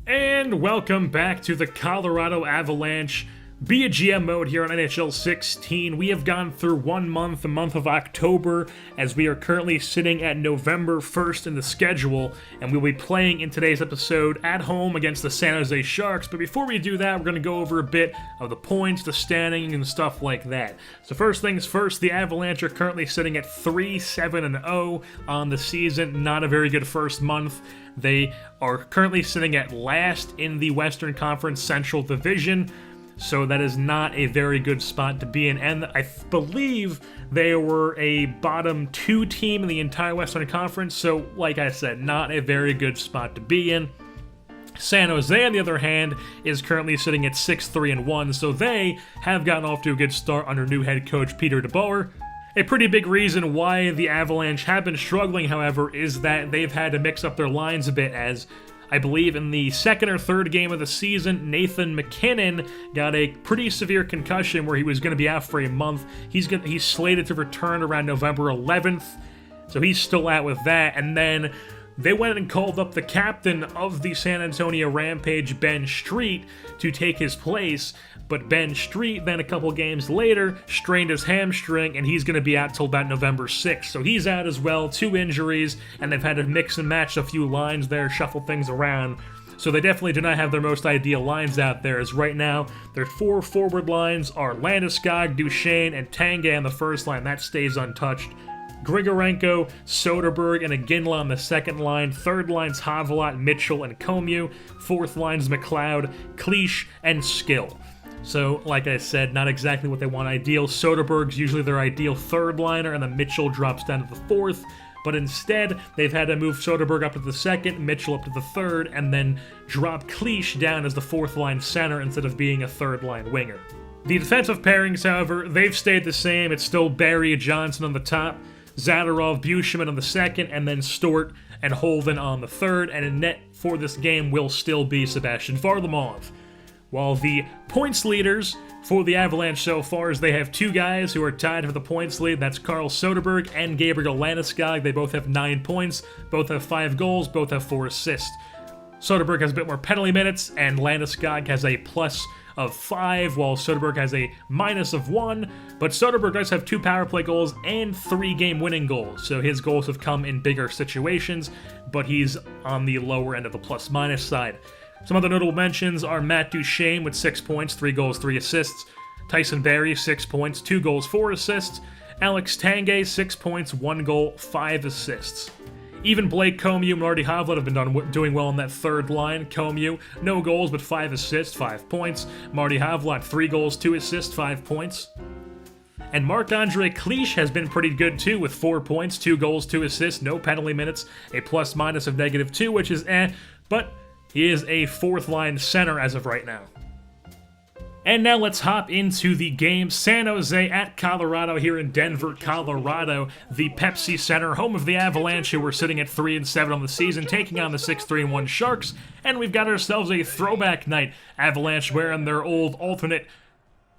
And welcome back to the Colorado Avalanche Be a GM mode here on NHL 16. We have gone through 1 month, the month of October, as we are currently sitting at November 1st in the schedule, and we'll be playing in today's episode at home against the San Jose Sharks. But before we do that, we're going to go over a bit of the points, the standing, and stuff like that. So first things first, the Avalanche are currently sitting at 3-7-0 on the season. Not a very good first month. They are currently sitting at last in the Western Conference Central Division, so that is not a very good spot to be in. And I believe they were a bottom 2 team in the entire Western Conference, so like I said, not a very good spot to be in. San Jose, on the other hand, is currently sitting at 6-3-1, so they have gotten off to a good start under new head coach Peter DeBoer. A pretty big reason why the Avalanche have been struggling, however, is that they've had to mix up their lines a bit, as I believe in the second or third game of the season, Nathan MacKinnon got a pretty severe concussion where he was going to be out for a month. He's slated to return around November 11th, so he's still out with that. And then they went and called up the captain of the San Antonio Rampage, Ben Street, to take his place. But Ben Street, then a couple games later, strained his hamstring, and he's going to be out till about November 6th. So he's out as well, 2 injuries, and they've had to mix and match a few lines there, shuffle things around. So they definitely do not have their most ideal lines out there, as right now, their 4 forward lines are Landeskog, Duchesne, and Tanguay on the first line. That stays untouched. Grigorenko, Soderberg, and Iginla on the second line. Third line's Havelat, Mitchell, and Comieux. Fourth line's McLeod, Cleach, and Skill. So, like I said, not exactly what they want ideal. Soderberg's usually their ideal third liner, and then Mitchell drops down to the fourth. But instead, they've had to move Soderberg up to the second, Mitchell up to the third, and then drop Cleach down as the fourth line center instead of being a third line winger. The defensive pairings, however, they've stayed the same. It's still Barry and Johnson on the top, Zadorov, Bushman on the second, and then Stort and Holden on the third. And in net for this game will still be Sebastian Varlamov. While the points leaders for the Avalanche so far is they have 2 guys who are tied for the points lead. That's Carl Soderberg and Gabriel Landeskog. They both have 9 points, both have 5 goals, both have 4 assists. Soderberg has a bit more penalty minutes, and Landeskog has a plus of 5, while Soderberg has a minus of 1. But Soderberg does have 2 power play goals and 3 game-winning goals, so his goals have come in bigger situations, but he's on the lower end of the plus-minus side. Some other notable mentions are Matt Duchesne with 6 points, 3 goals, 3 assists. Tyson Barrie, 6 points, 2 goals, 4 assists. Alex Tanguay, 6 points, 1 goal, 5 assists. Even Blake Comieux and Marty Havelat have been doing well on that third line. Comieux, no goals, but 5 assists, 5 points. Marty Havelat, 3 goals, 2 assists, 5 points. And Marc-Andre Cleach has been pretty good too, with 4 points, 2 goals, 2 assists, no penalty minutes, a plus-minus of -2, which is but he is a fourth-line center as of right now. And now let's hop into the game. San Jose at Colorado here in Denver, Colorado. The Pepsi Center, home of the Avalanche, who are sitting at 3-7 on the season, taking on the 6-3-1 Sharks. And we've got ourselves a throwback night. Avalanche wearing their old alternate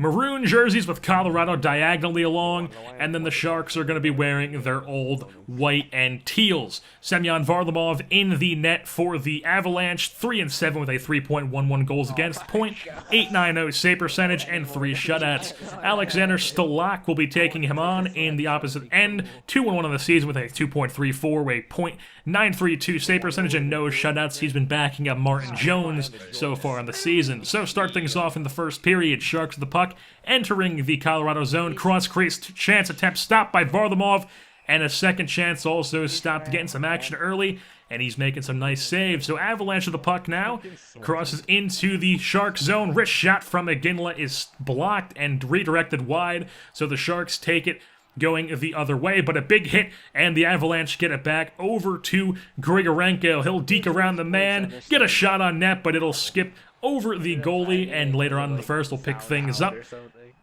maroon jerseys with Colorado diagonally along, and then the Sharks are going to be wearing their old white and teals. Semyon Varlamov in the net for the Avalanche, 3-7 with a 3.11 goals against, .890 save percentage, and 3 shutouts. Alexander Stalock will be taking him on in the opposite end, 2-1 on the season with a 2.34, a .932 save percentage, and no shutouts. He's been backing up Martin Jones so far in the season. So start things off in the first period. Sharks with the puck, entering the Colorado zone. Cross-crease chance attempt stopped by Varlamov, and a second chance also stopped, getting some action early, and he's making some nice saves. So Avalanche of the puck now, crosses into the Sharks zone. Wrist shot from Iginla is blocked and redirected wide, so the Sharks take it going the other way, but a big hit, and the Avalanche get it back over to Grigorenko. He'll deke around the man, get a shot on net, but it'll skip over the goalie, and later on in the first will pick things up.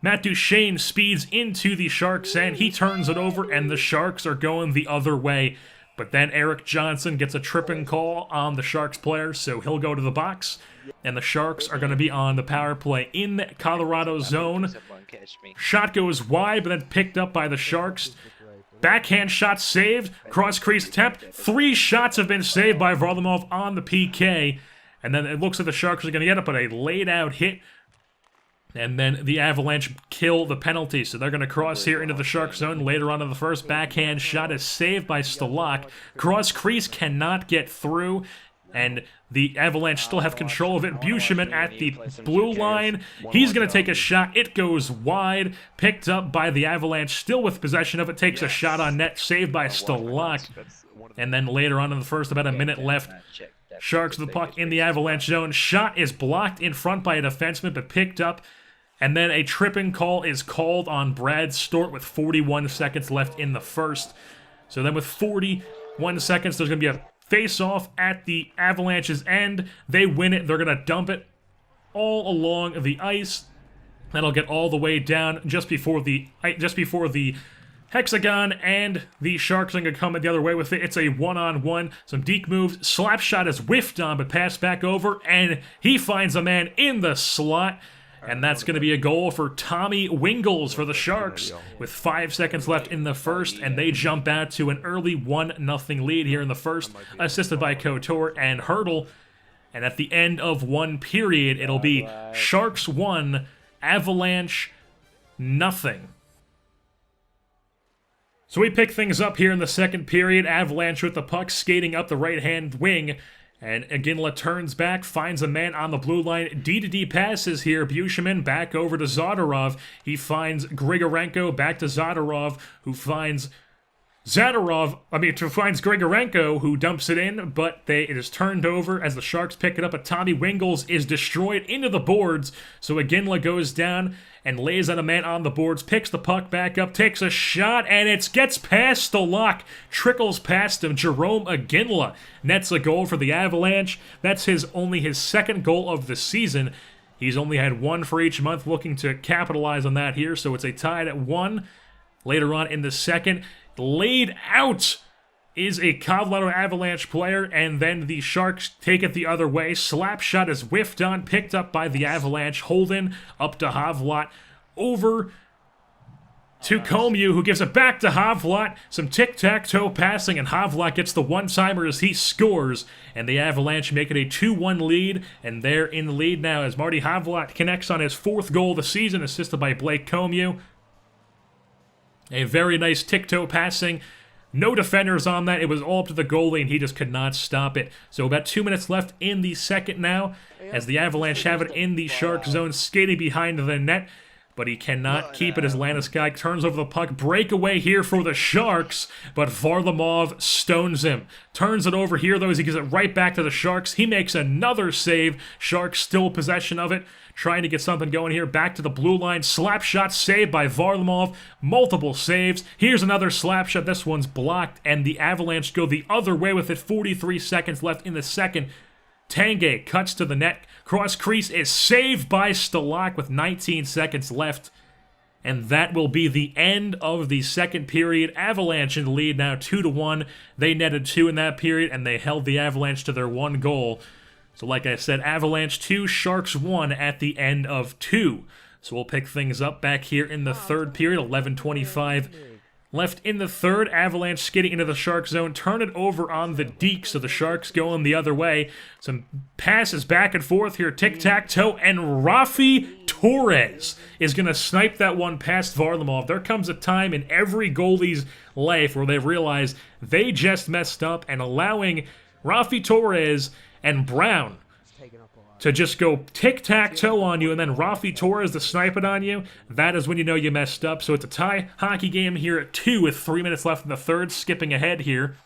Matt Duchesne speeds into the Sharks, and he turns it over, and the Sharks are going the other way. But then Eric Johnson gets a tripping call on the Sharks player, so he'll go to the box, and the Sharks are going to be on the power play in the Colorado zone. Shot goes wide, but then picked up by the Sharks. Backhand shot saved, cross-crease attempt. 3 shots have been saved by Varlamov on the PK. And then it looks like the Sharks are going to get it, but a laid-out hit. And then the Avalanche kill the penalty. So they're going to cross here into the Shark zone. Later on in the first, backhand shot is saved by Stalock. Cross crease cannot get through. And the Avalanche still have control of it. Buchanan at the blue line. He's going to take a shot. It goes wide. Picked up by the Avalanche. Still with possession of it. Takes a shot on net. Saved by Stalock. And then later on in the first, about a minute left. Sharks with the puck in the Avalanche zone. Shot is blocked in front by a defenseman, but picked up. And then a tripping call is called on Brad Stort with 41 seconds left in the first. So then with 41 seconds, there's going to be a face-off at the Avalanche's end. They win it. They're going to dump it all along the ice. That'll get all the way down just before the hexagon, and the Sharks are going to come the other way with it. It's a one-on-one. Some deke moves. Slap shot is whiffed on, but passed back over, and he finds a man in the slot. And that's going to be a goal for Tommy Wingles for the Sharks with 5 seconds left in the first, and they jump out to an early 1-0 lead here in the first, assisted by Couture and Hurdle. And at the end of one period, it'll be Sharks 1, Avalanche nothing. So we pick things up here in the second period. Avalanche with the puck skating up the right-hand wing. And Iginla turns back, finds a man on the blue line. D-to-D passes here. Buchanan back over to Zadorov. He finds Grigorenko back to Zadorov, who finds Grigorenko, who dumps it in, but it is turned over as the Sharks pick it up. But Tommy Wingles is destroyed into the boards, so Iginla goes down and lays out a man on the boards, picks the puck back up, takes a shot, and it gets past the lock, trickles past him. Jerome Iginla nets a goal for the Avalanche. That's only his second goal of the season. He's only had one for each month, looking to capitalize on that here, so it's a tied at 1. Later on in the second, laid out is a Colorado Avalanche player, and then the Sharks take it the other way. Slap shot is whiffed on, picked up by the Avalanche. Holden up to Havlat, over to Comeau, who gives it back to Havlat. Some tic-tac-toe passing, and Havlat gets the one-timer as he scores, and the Avalanche make it a 2-1 lead, and they're in the lead now as Marty Havlat connects on his 4th goal of the season, assisted by Blake Comeau. A very nice tic-toe passing. No defenders on that. It was all up to the goalie, and he just could not stop it. So about 2 minutes left in the second now, as the Avalanche have it in the Shark zone, skating behind the net. But he cannot keep it as Landeskog turns over the puck. Breakaway here for the Sharks, but Varlamov stones him. Turns it over here, though, as he gives it right back to the Sharks. He makes another save. Sharks still possession of it. Trying to get something going here. Back to the blue line. Slap shot saved by Varlamov. Multiple saves. Here's another slap shot. This one's blocked, and the Avalanche go the other way with it. 43 seconds left in the second. Tanguay cuts to the net. Cross crease is saved by Stalock with 19 seconds left. And that will be the end of the second period. Avalanche in the lead now 2-1. They netted 2 in that period, and they held the Avalanche to their 1 goal. So like I said, Avalanche 2, Sharks 1 at the end of 2. So we'll pick things up back here in the third period. 11:25 left in the third. Avalanche skating into the Shark zone. Turn it over on the deke, so the Sharks going the other way. Some passes back and forth here. Tic-tac-toe, and Rafi Torres is going to snipe that one past Varlamov. There comes a time in every goalie's life where they realize they just messed up, and allowing Rafi Torres and Brown to just go tic-tac-toe on you, and then Rafi Torres to snipe it on you, that is when you know you messed up. So it's a tie hockey game here at 2 with 3 minutes left in the third. Skipping ahead here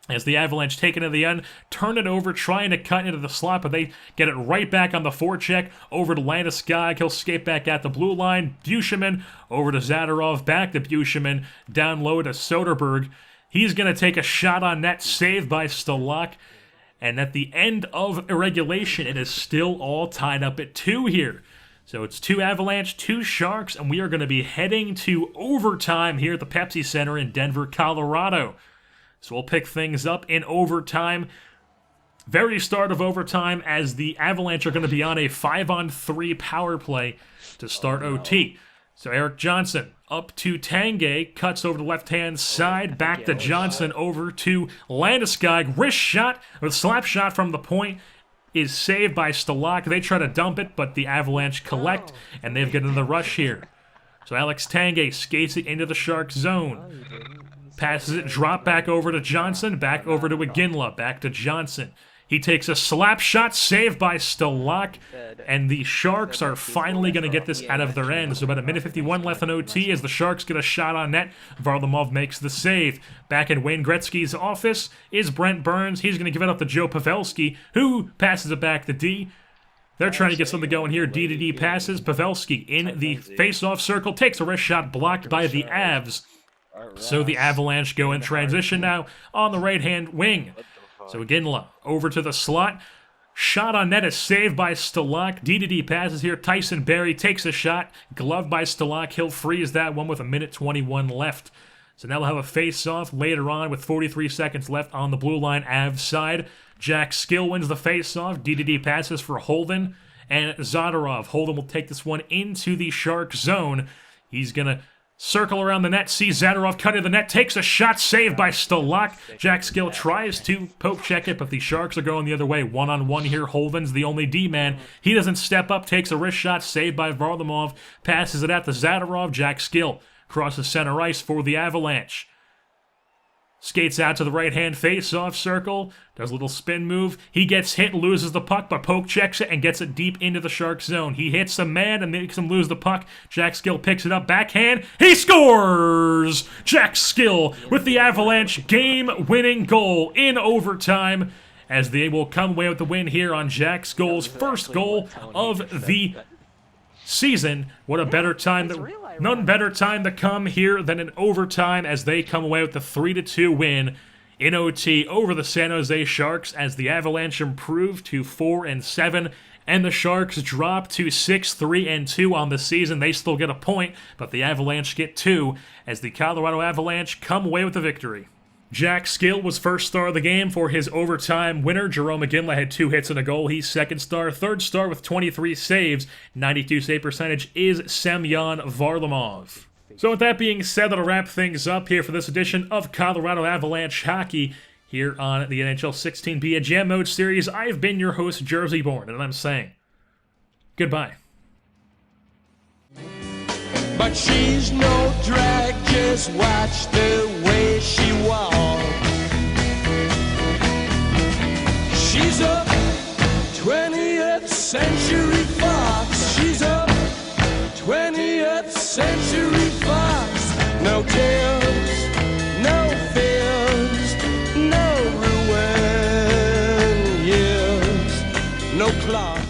as the Avalanche take it to the end, turn it over, trying to cut into the slot, but they get it right back on the forecheck, over to Landeskog. He'll skate back at the blue line. Buchanan over to Zadorov, back to Buchanan, down low to Soderberg. He's going to take a shot on net, saved by Stalock. And at the end of regulation, it is still all tied up at 2 here. So it's 2 Avalanche, 2 Sharks, and we are going to be heading to overtime here at the Pepsi Center in Denver, Colorado. So we'll pick things up in overtime. Very start of overtime, as the Avalanche are going to be on a 5-on-3 power play to start OT. So Eric Johnson up to Tanguay, cuts over the left-hand side, back to Johnson, over to Landeskog. Wrist shot with slap shot from the point. is saved by Stalock. They try to dump it, but the Avalanche collect, and they've gotten the rush here. So Alex Tanguay skates it into the Sharks zone. Passes it, drop back over to Johnson, back over to Iginla, back to Johnson. He takes a slap shot, saved by Stalock, and the Sharks are finally going to get this out of their end. So about 1:51 left in OT as the Sharks get a shot on net. Varlamov makes the save. Back in Wayne Gretzky's office is Brent Burns. He's going to give it up to Joe Pavelski, who passes it back to D. They're trying to get something going here. D-to-D passes. Pavelski in the face-off circle, takes a wrist shot blocked by the Avs. So the Avalanche go in transition now on the right-hand wing. So Iginla over to the slot. Shot on net is saved by Stalock. D-to-D passes here. Tyson Barrie takes a shot. Gloved by Stalock. He'll freeze that one with 1:21 left. So now we'll have a face-off later on with 43 seconds left on the blue line Avs side. Jack Skill wins the face-off. D-to-D passes for Holden and Zadorov. Holden will take this one into the Shark zone. He's going to circle around the net, sees Zadorov cut in the net, takes a shot, saved by Stalock. Jack Skill tries to poke check it, but the Sharks are going the other way. One-on-one here, Holden's the only D-man. He doesn't step up, takes a wrist shot, saved by Varlamov, passes it out to Zadorov. Jack Skill crosses center ice for the Avalanche. Skates out to the right-hand face-off circle, does a little spin move. He gets hit, loses the puck, but poke checks it and gets it deep into the Sharks zone. He hits a man and makes him lose the puck. Jack Skill picks it up, backhand. He scores! Jack Skill with the Avalanche game-winning goal in overtime, as they will come away with the win here on Jack Skill's first goal of the season. What a better time none better time to come here than in overtime, as they come away with the 3-2 win in OT over the San Jose Sharks, as the Avalanche improve to 4-7 and the Sharks drop to 6-3-2 on the season. They still get a point, but the Avalanche get 2 as the Colorado Avalanche come away with the victory. Jack Skill was first star of the game for his overtime winner. Jerome Iginla had 2 hits and a goal. He's second star. Third star with 23 saves, 92 save percentage, is Semyon Varlamov. So with that being said, that'll wrap things up here for this edition of Colorado Avalanche Hockey here on the NHL 16 Be a Jam Mode series. I've been your host, Jersey Born, and I'm saying goodbye. But she's no drag, just watch the way she walks. She's a 20th century fox. She's a 20th century fox. No tears, no fears, no ruin years, no clock.